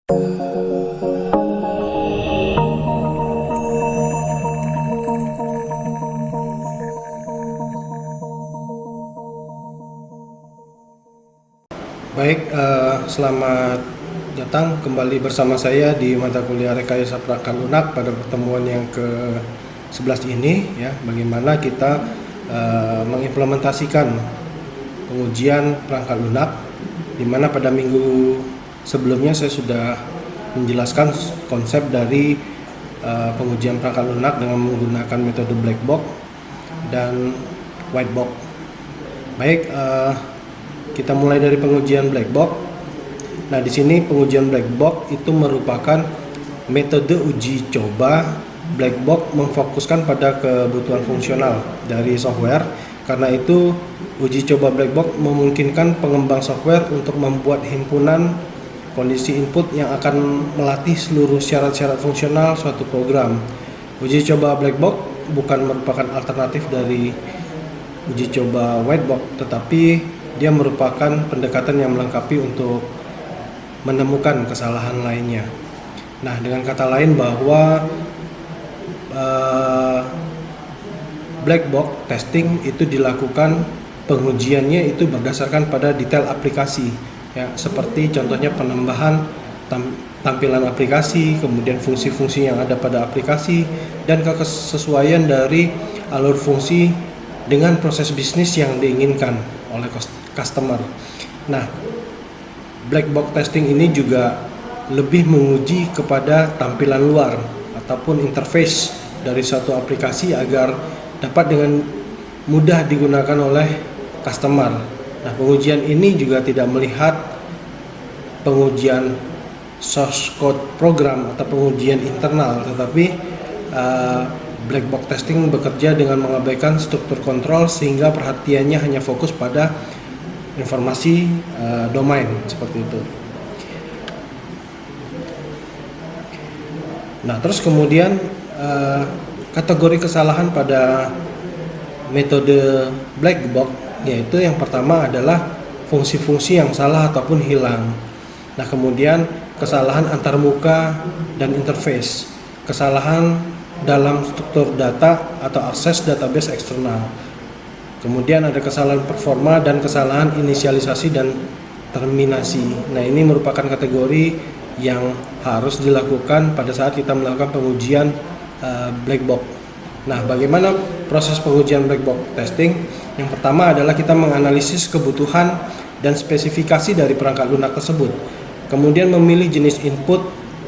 Baik, selamat datang kembali bersama saya di mata kuliah Rekayasa Perangkat Lunak pada pertemuan yang ke-11 ini ya, bagaimana kita mengimplementasikan pengujian perangkat lunak, di mana pada minggu sebelumnya saya sudah menjelaskan konsep dari pengujian perangkat lunak dengan menggunakan metode black box dan white box. Baik, kita mulai dari pengujian black box. Nah, di sini pengujian black box itu merupakan metode uji coba black box memfokuskan pada kebutuhan fungsional dari software. Karena itu, uji coba black box memungkinkan pengembang software untuk membuat himpunan kondisi input yang akan melatih seluruh syarat-syarat fungsional suatu program. Uji coba black box bukan merupakan alternatif dari uji coba white box, tetapi dia merupakan pendekatan yang melengkapi untuk menemukan kesalahan lainnya. Nah, dengan kata lain bahwa black box testing itu dilakukan pengujiannya itu berdasarkan pada detail aplikasi, ya, seperti contohnya penambahan tampilan aplikasi, kemudian fungsi-fungsi yang ada pada aplikasi, dan kesesuaian dari alur fungsi dengan proses bisnis yang diinginkan oleh customer. Nah, black box testing ini juga lebih menguji kepada tampilan luar ataupun interface dari suatu aplikasi agar dapat dengan mudah digunakan oleh customer. Nah, pengujian ini juga tidak melihat pengujian source code program atau pengujian internal, tetapi black box testing bekerja dengan mengabaikan struktur kontrol sehingga perhatiannya hanya fokus pada informasi domain seperti itu. Nah, terus kemudian kategori kesalahan pada metode black box, yaitu yang pertama adalah fungsi-fungsi yang salah ataupun hilang. Nah, kemudian kesalahan antarmuka dan interface, kesalahan dalam struktur data atau akses database eksternal. Kemudian ada kesalahan performa dan kesalahan inisialisasi dan terminasi. Nah, ini merupakan kategori yang harus dilakukan pada saat kita melakukan pengujian black box. Nah, bagaimana proses pengujian black box testing? Yang pertama adalah kita menganalisis kebutuhan dan spesifikasi dari perangkat lunak tersebut. Kemudian memilih jenis input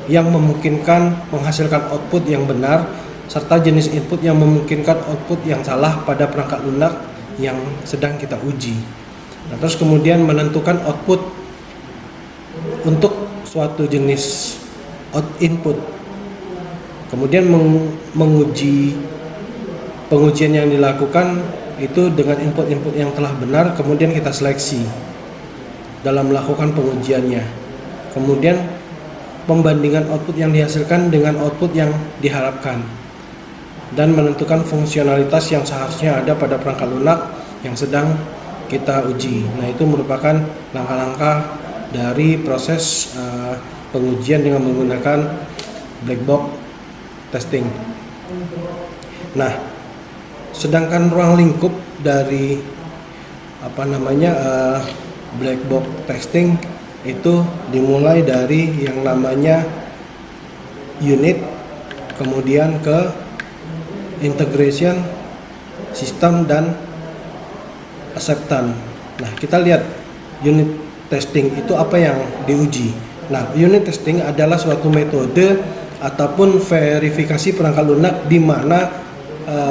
yang memungkinkan menghasilkan output yang benar, serta jenis input yang memungkinkan output yang salah pada perangkat lunak yang sedang kita uji. Nah, terus kemudian menentukan output untuk suatu jenis input. Kemudian menguji pengujian yang dilakukan itu dengan input-input yang telah benar, kemudian kita seleksi dalam melakukan pengujiannya. Kemudian pembandingan output yang dihasilkan dengan output yang diharapkan, dan menentukan fungsionalitas yang seharusnya ada pada perangkat lunak yang sedang kita uji. Nah, itu merupakan langkah-langkah dari proses pengujian dengan menggunakan black box testing. Nah, sedangkan ruang lingkup dari black box testing itu dimulai dari yang namanya unit, kemudian ke integration, sistem, dan acceptance. Nah, kita lihat unit testing itu apa yang diuji. Nah, unit testing adalah suatu metode ataupun verifikasi perangkat lunak di mana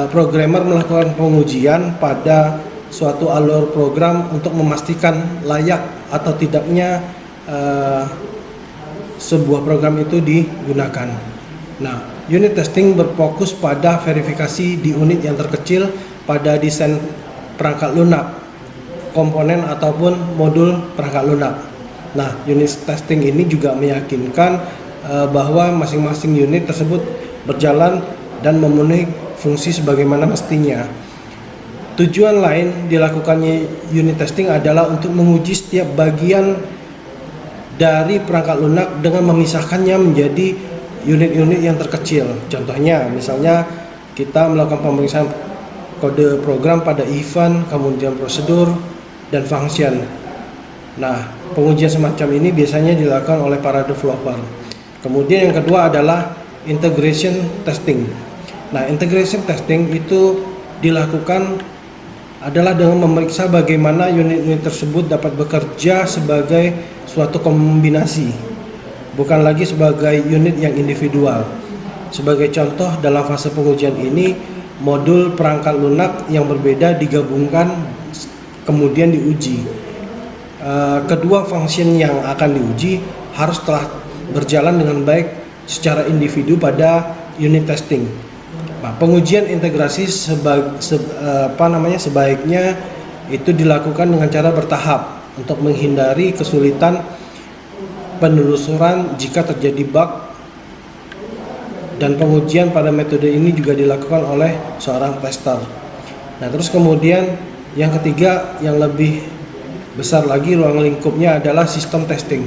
programmer melakukan pengujian pada suatu alur program untuk memastikan layak atau tidaknya sebuah program itu digunakan. Nah, unit testing berfokus pada verifikasi di unit yang terkecil pada desain perangkat lunak, komponen ataupun modul perangkat lunak. Nah, unit testing ini juga meyakinkan bahwa masing-masing unit tersebut berjalan dan memenuhi fungsi sebagaimana mestinya. Tujuan lain dilakukannya unit testing adalah untuk menguji setiap bagian dari perangkat lunak dengan memisahkannya menjadi unit-unit yang terkecil. Contohnya, misalnya kita melakukan pemeriksaan kode program pada event, kemudian prosedur, dan function. Nah, pengujian semacam ini biasanya dilakukan oleh para developer. Kemudian yang kedua adalah integration testing. Nah, integration testing itu dilakukan adalah dengan memeriksa bagaimana unit-unit tersebut dapat bekerja sebagai suatu kombinasi, bukan lagi sebagai unit yang individual. Sebagai contoh, dalam fase pengujian ini, modul perangkat lunak yang berbeda digabungkan kemudian diuji. Kedua function yang akan diuji harus telah berjalan dengan baik secara individu pada unit testing. Nah, pengujian integrasi sebaiknya itu dilakukan dengan cara bertahap untuk menghindari kesulitan penelusuran jika terjadi bug, dan pengujian pada metode ini juga dilakukan oleh seorang tester. Nah, terus kemudian yang ketiga yang lebih besar lagi ruang lingkupnya adalah sistem testing.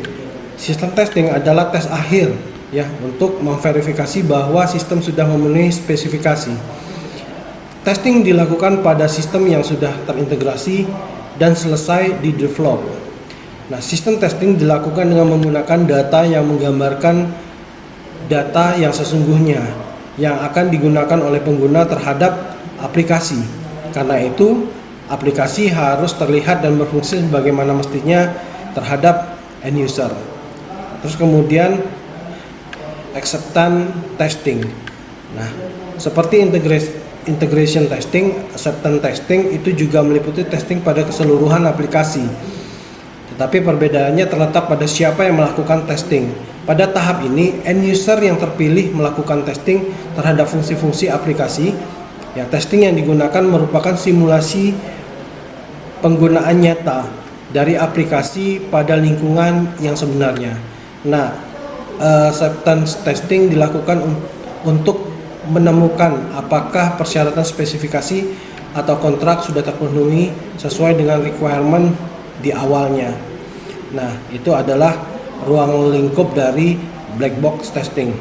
Sistem testing adalah tes akhir ya untuk memverifikasi bahwa sistem sudah memenuhi spesifikasi. Testing dilakukan pada sistem yang sudah terintegrasi dan selesai di-develop. Nah, sistem testing dilakukan dengan menggunakan data yang menggambarkan data yang sesungguhnya yang akan digunakan oleh pengguna terhadap aplikasi. Karena itu, aplikasi harus terlihat dan berfungsi sebagaimana mestinya terhadap end user. Terus kemudian acceptance testing. Nah, seperti integration testing, acceptance testing itu juga meliputi testing pada keseluruhan aplikasi. Tetapi perbedaannya terletak pada siapa yang melakukan testing. Pada tahap ini, end user yang terpilih melakukan testing terhadap fungsi-fungsi aplikasi. Ya, testing yang digunakan merupakan simulasi penggunaan nyata dari aplikasi pada lingkungan yang sebenarnya. Nah, acceptance testing dilakukan untuk menemukan apakah persyaratan spesifikasi atau kontrak sudah terpenuhi sesuai dengan requirement di awalnya. Nah, itu adalah ruang lingkup dari black box testing.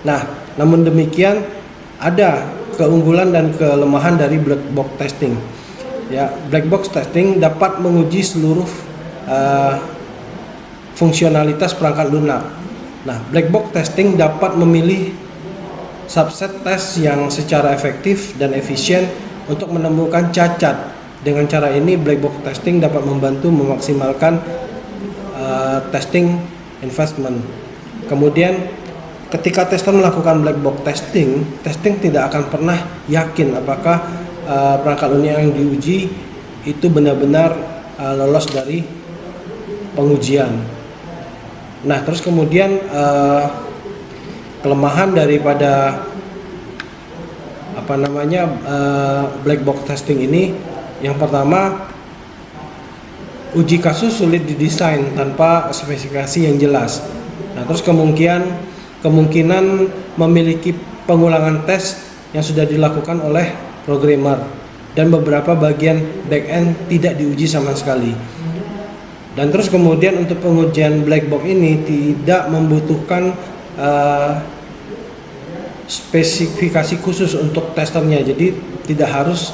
Nah, namun demikian ada keunggulan dan kelemahan dari black box testing. Ya, black box testing dapat menguji seluruh fungsionalitas perangkat lunak. Nah, black box testing dapat memilih subset tes yang secara efektif dan efisien untuk menemukan cacat. Dengan cara ini, black box testing dapat membantu memaksimalkan testing investment. Kemudian, ketika tester melakukan black box testing, testing tidak akan pernah yakin apakah perangkat lunak yang diuji itu benar-benar lolos dari pengujian. Nah, terus kemudian kelemahan daripada black box testing ini, yang pertama, uji kasus sulit didesain tanpa spesifikasi yang jelas. Nah, terus kemungkinan memiliki pengulangan tes yang sudah dilakukan oleh programmer, dan beberapa bagian back-end tidak diuji sama sekali. Dan terus kemudian untuk pengujian black box ini tidak membutuhkan spesifikasi khusus untuk testernya, jadi tidak harus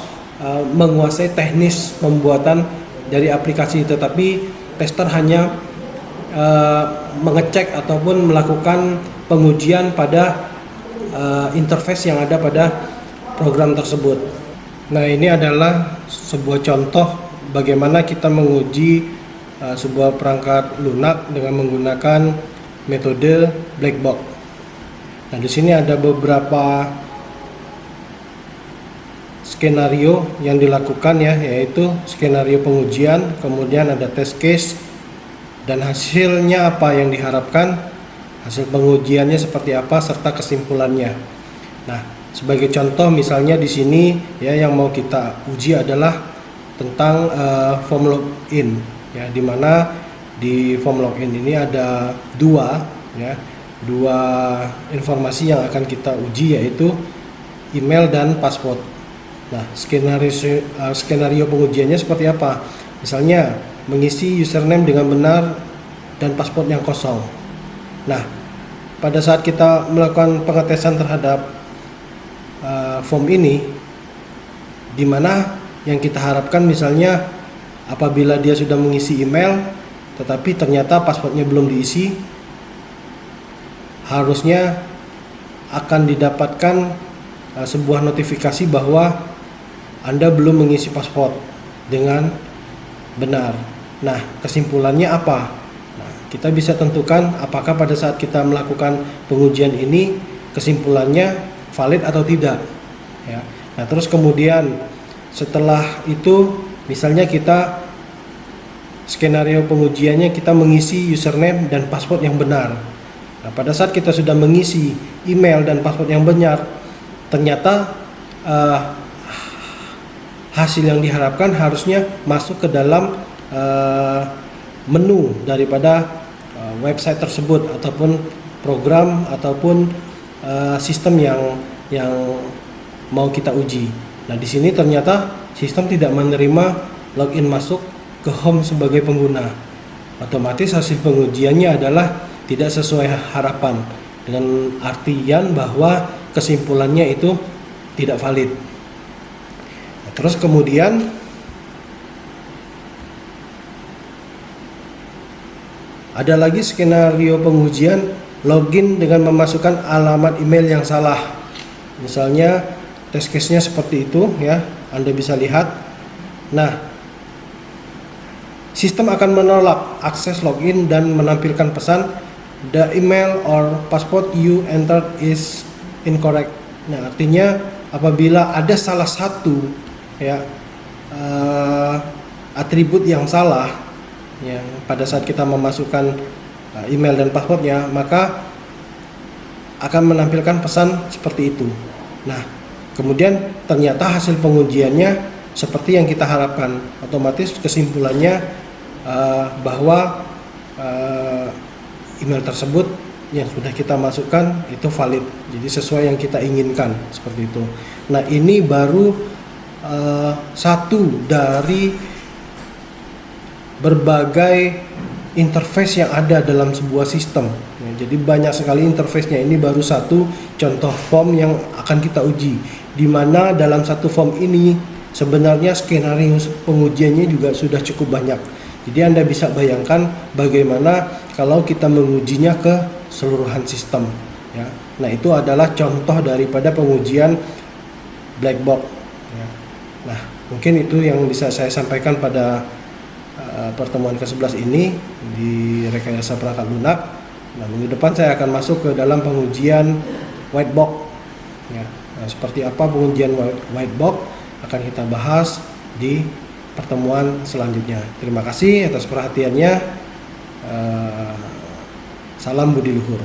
menguasai teknis pembuatan dari aplikasi, tetapi tester hanya mengecek ataupun melakukan pengujian pada interface yang ada pada program tersebut. Nah, ini adalah sebuah contoh bagaimana kita menguji sebuah perangkat lunak dengan menggunakan metode black box. Nah, di sini ada beberapa skenario yang dilakukan ya, yaitu skenario pengujian, kemudian ada test case, dan hasilnya apa yang diharapkan, hasil pengujiannya seperti apa, serta kesimpulannya. Nah, sebagai contoh misalnya di sini ya, yang mau kita uji adalah tentang form login ya, dimana di form login ini ada dua informasi yang akan kita uji, yaitu email dan password. Nah, skenario pengujiannya seperti apa? Misalnya mengisi username dengan benar, dan password yang kosong. Nah, pada saat kita melakukan pengetesan terhadap form ini, di mana yang kita harapkan misalnya apabila dia sudah mengisi email tetapi ternyata passwordnya belum diisi, harusnya akan didapatkan sebuah notifikasi bahwa Anda belum mengisi password dengan benar. Nah, kesimpulannya apa? Nah, kita bisa tentukan apakah pada saat kita melakukan pengujian ini kesimpulannya valid atau tidak. Ya. Nah, terus kemudian setelah itu misalnya kita skenario pengujiannya kita mengisi username dan password yang benar. Nah, pada saat kita sudah mengisi email dan password yang benar, ternyata hasil yang diharapkan harusnya masuk ke dalam menu daripada website tersebut ataupun program ataupun sistem yang mau kita uji. Nah, di sini ternyata sistem tidak menerima login masuk ke home sebagai pengguna. Otomatis hasil pengujiannya adalah tidak sesuai harapan, dengan artian bahwa kesimpulannya itu tidak valid. Nah, terus kemudian ada lagi skenario pengujian login dengan memasukkan alamat email yang salah. Misalnya test case-nya seperti itu ya, Anda bisa lihat. Nah, sistem akan menolak akses login dan menampilkan pesan the email or password you entered is incorrect. Nah, artinya apabila ada salah satu ya atribut yang salah yang pada saat kita memasukkan email dan passwordnya, maka akan menampilkan pesan seperti itu. Nah, kemudian ternyata hasil pengujiannya seperti yang kita harapkan. Otomatis kesimpulannya bahwa email tersebut yang sudah kita masukkan itu valid, jadi sesuai yang kita inginkan, seperti itu. Nah, ini baru satu dari berbagai interface yang ada dalam sebuah sistem ya, jadi banyak sekali interface-nya. Ini baru satu contoh form yang akan kita uji, di mana dalam satu form ini sebenarnya skenario pengujiannya juga sudah cukup banyak. Jadi Anda bisa bayangkan bagaimana kalau kita mengujinya ke seluruhan sistem ya. Nah, itu adalah contoh daripada pengujian black box ya. Nah, mungkin itu yang bisa saya sampaikan pada pertemuan ke-11 ini di rekayasa perangkat lunak. Nah, minggu depan saya akan masuk ke dalam pengujian white box ya. Nah, seperti apa pengujian white box akan kita bahas di pertemuan selanjutnya. Terima kasih atas perhatiannya. Salam budi luhur.